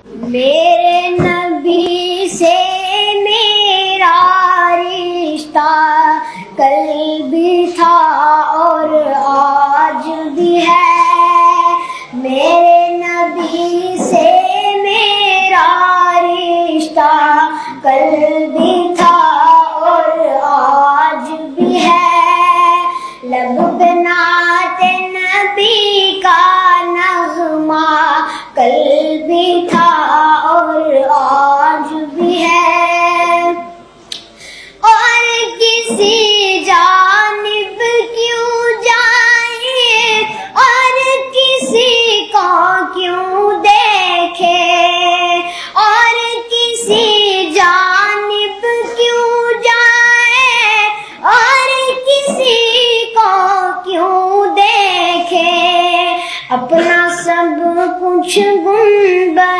میرے نبی سے میرا رشتہ کل بھی تھا اور آج بھی ہے، میرے نبی سے میرا رشتہ کل بھی تھا اور آج بھی ہے، لب پہ نعت نبی کا نغمہ کل بھی تھا اور آج بھی ہے، اور کسی جانب کیوں جائے اور کسی کو کیوں دیکھے، اور کسی جانب کیوں جائے اور کسی کو کیوں دیکھے، اپنا سب کچھ گنبد